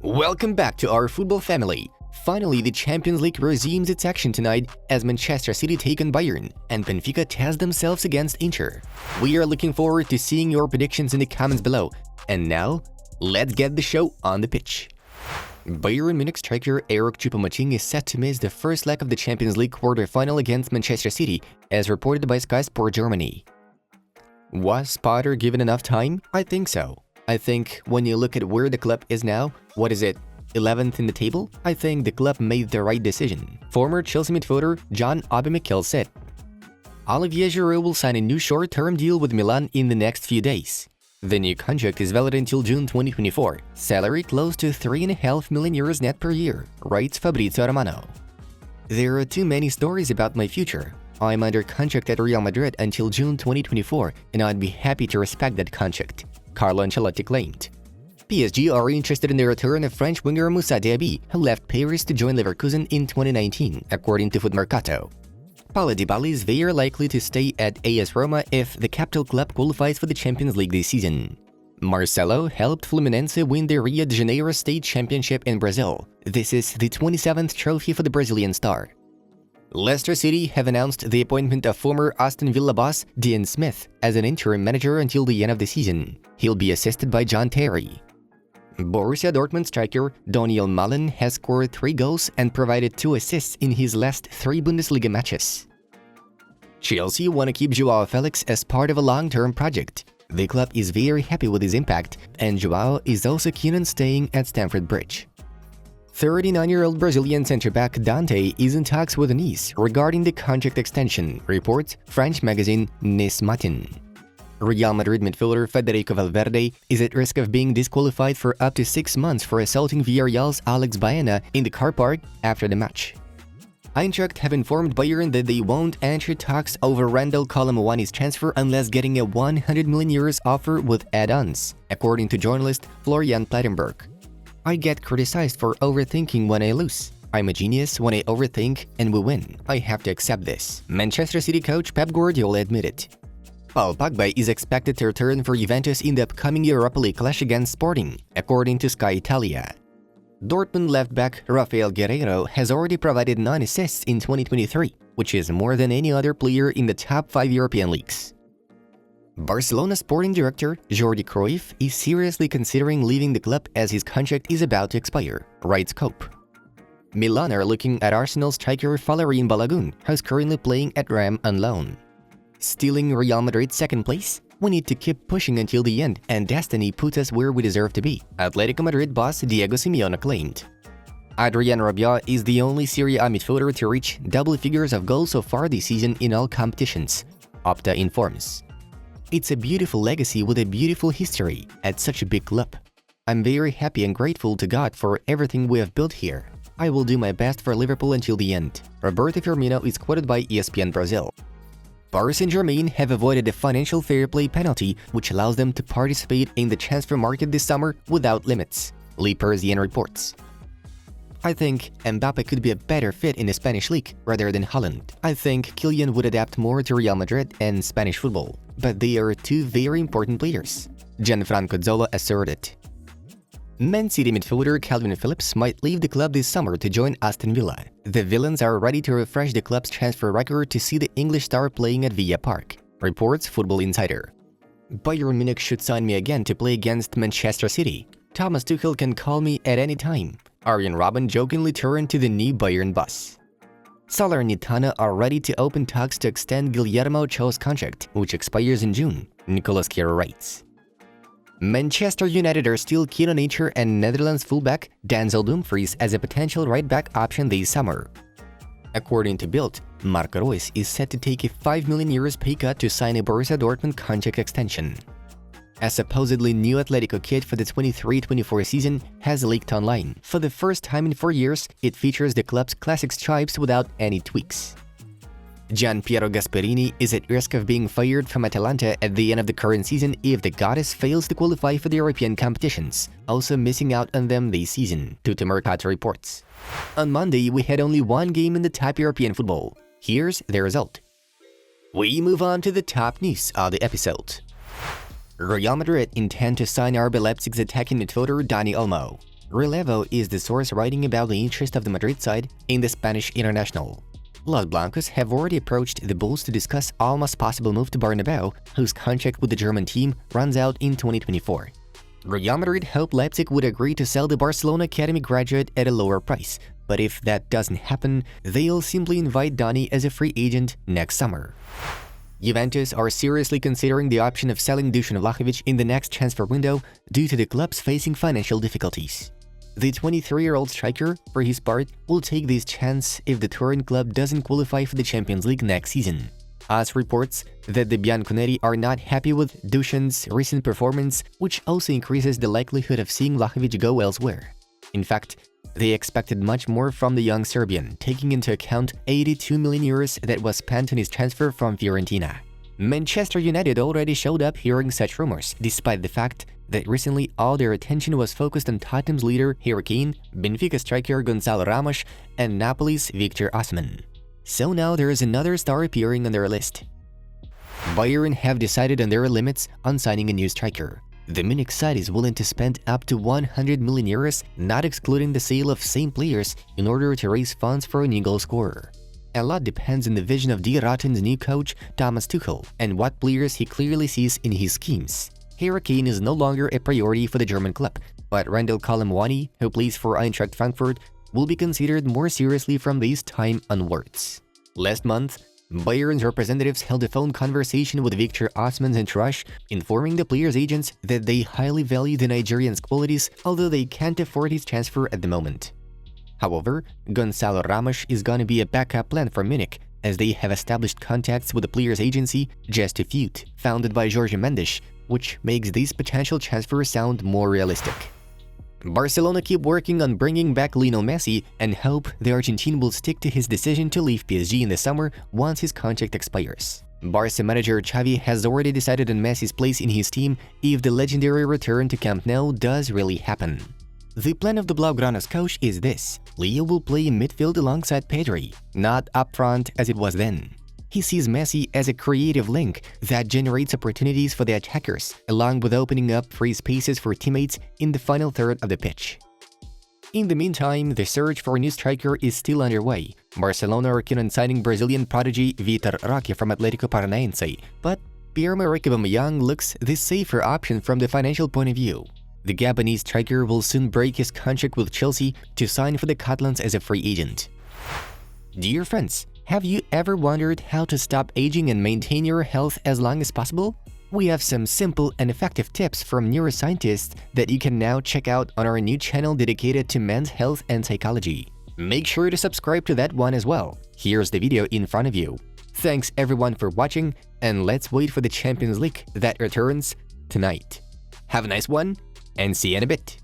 Welcome back to our football family. Finally, the Champions League resumes its action tonight as Manchester City take on Bayern and Benfica test themselves against Inter. We are looking forward to seeing your predictions in the comments below. And now, let's get the show on the pitch. Bayern Munich striker Eric Choupo-Moting is set to miss the first leg of the Champions League quarter-final against Manchester City, as reported by Sky Sport Germany. Was Potter given enough time? I think so. I think when you look at where the club is now, what is it, 11th in the table? I think the club made the right decision. Former Chelsea midfielder John Obi Mikel said, Olivier Giroud will sign a new short-term deal with Milan in the next few days. The new contract is valid until June 2024. Salary close to 3.5 million euros net per year, writes Fabrizio Romano. There are too many stories about my future. I'm under contract at Real Madrid until June 2024, and I'd be happy to respect that contract, Carlo Ancelotti claimed. PSG are interested in the return of French winger Moussa Diaby, who left Paris to join Leverkusen in 2019, according to Footmercato. Paulo Dybala is very likely to stay at AS Roma if the capital club qualifies for the Champions League this season. Marcelo helped Fluminense win the Rio de Janeiro State Championship in Brazil. This is the 27th trophy for the Brazilian star. Leicester City have announced the appointment of former Aston Villa boss Dean Smith as an interim manager until the end of the season. He'll be assisted by John Terry. Borussia Dortmund striker Daniel Malen has scored 3 goals and provided 2 assists in his last 3 Bundesliga matches. Chelsea want to keep Joao Felix as part of a long-term project. The club is very happy with his impact, and Joao is also keen on staying at Stamford Bridge. 39-year-old Brazilian centre-back Dante is in talks with Nice regarding the contract extension, reports French magazine Nice Matin. Real Madrid midfielder Federico Valverde is at risk of being disqualified for up to 6 months for assaulting Villarreal's Alex Baena in the car park after the match. Eintracht have informed Bayern that they won't enter talks over Randall Kolo Muani's transfer unless getting a 100 million euros offer with add-ons, according to journalist Florian Plettenberg. I get criticized for overthinking when I lose. I'm a genius when I overthink and we win. I have to accept this, Manchester City coach Pep Guardiola admitted. Paul Pogba is expected to return for Juventus in the upcoming Europa League clash against Sporting, according to Sky Italia. Dortmund left-back Rafael Guerreiro has already provided 9 assists in 2023, which is more than any other player in the top 5 European leagues. Barcelona sporting director Jordi Cruyff is seriously considering leaving the club as his contract is about to expire, writes Cope. Milan are looking at Arsenal striker Valérien Balogun, who's currently playing at Rennes on loan. Stealing Real Madrid's second place? We need to keep pushing until the end, and destiny puts us where we deserve to be, Atletico Madrid boss Diego Simeone claimed. Adrien Rabiot is the only Serie A midfielder to reach double figures of goals so far this season in all competitions, Opta informs. It's a beautiful legacy with a beautiful history at such a big club. I'm very happy and grateful to God for everything we have built here. I will do my best for Liverpool until the end. Roberto Firmino is quoted by ESPN Brazil. Paris Saint-Germain have avoided a financial fair play penalty which allows them to participate in the transfer market this summer without limits, Le Parisien reports. I think Mbappe could be a better fit in the Spanish league rather than Haaland. I think Kylian would adapt more to Real Madrid and Spanish football, but they are 2 very important players, Gianfranco Zola asserted. Man City midfielder Calvin Phillips might leave the club this summer to join Aston Villa. The Villains are ready to refresh the club's transfer record to see the English star playing at Villa Park, reports Football Insider. Bayern Munich should sign me again to play against Manchester City. Thomas Tuchel can call me at any time. Arjen Robben jokingly turned to the new Bayern boss. Salernitana are ready to open talks to extend Guillermo Ochoa's contract, which expires in June, Nicolas Kehrer writes. Manchester United are still keen on Inter and Netherlands fullback Denzel Dumfries as a potential right-back option this summer. According to Bild, Marco Reus is set to take a 5 million euros pay cut to sign a Borussia Dortmund contract extension. A supposedly new Atletico kit for the 23-24 season has leaked online. For the first time in 4 years, it features the club's classic stripes without any tweaks. Gianpiero Gasperini is at risk of being fired from Atalanta at the end of the current season if the Goddess fails to qualify for the European competitions, also missing out on them this season, Tuttomercato reports. On Monday, we had only 1 game in the top European football. Here's the result. We move on to the top news of the episode. Real Madrid intend to sign RB Leipzig's attacking midfielder Dani Olmo. Relevo is the source writing about the interest of the Madrid side in the Spanish international. Los Blancos have already approached the Bulls to discuss Olmo's possible move to Bernabeu, whose contract with the German team runs out in 2024. Real Madrid hoped Leipzig would agree to sell the Barcelona academy graduate at a lower price, but if that doesn't happen, they'll simply invite Donny as a free agent next summer. Juventus are seriously considering the option of selling Dusan Vlahovic in the next transfer window due to the clubs facing financial difficulties. The 23-year-old striker, for his part, will take this chance if the Turin club doesn't qualify for the Champions League next season. AS reports that the Bianconeri are not happy with Dusan's recent performance, which also increases the likelihood of seeing Vlahovic go elsewhere. In fact, they expected much more from the young Serbian, taking into account 82 million euros that was spent on his transfer from Fiorentina. Manchester United already showed up hearing such rumors, despite the fact that recently all their attention was focused on Tottenham's leader Harry Kane, Benfica striker Gonçalo Ramos, and Napoli's Victor Osimhen. So now there is another star appearing on their list. Bayern have decided on their limits on signing a new striker. The Munich side is willing to spend up to 100 million euros, not excluding the sale of same players, in order to raise funds for a new goal scorer. A lot depends on the vision of Die Rotten's new coach, Thomas Tuchel, and what players he clearly sees in his schemes. Harry Kane is no longer a priority for the German club, but Kolo Muani, who plays for Eintracht Frankfurt, will be considered more seriously from this time onwards. Last month, Bayern's representatives held a phone conversation with Victor Osimhen's entourage, informing the player's agents that they highly value the Nigerian's qualities, although they can't afford his transfer at the moment. However, Gonçalo Ramos is gonna be a backup plan for Munich, as they have established contacts with the player's agency, Just a Feud, founded by Jorge Mendes, which makes this potential transfer sound more realistic. Barcelona keep working on bringing back Lionel Messi and hope the Argentine will stick to his decision to leave PSG in the summer once his contract expires. Barca manager Xavi has already decided on Messi's place in his team if the legendary return to Camp Nou does really happen. The plan of the Blaugranas coach is this: Leo will play in midfield alongside Pedri, not up front as it was then. He sees Messi as a creative link that generates opportunities for the attackers, along with opening up free spaces for teammates in the final third of the pitch. In the meantime, the search for a new striker is still underway. Barcelona are keen on signing Brazilian prodigy Vitor Roque from Atletico Paranaense, but Pierre-Emerick Aubameyang looks the safer option from the financial point of view. The Gabonese striker will soon break his contract with Chelsea to sign for the Catalans as a free agent. Dear friends, have you ever wondered how to stop aging and maintain your health as long as possible? We have some simple and effective tips from neuroscientists that you can now check out on our new channel dedicated to men's health and psychology. Make sure to subscribe to that one as well. Here's the video in front of you. Thanks everyone for watching, and let's wait for the Champions League that returns tonight. Have a nice one, and see you in a bit.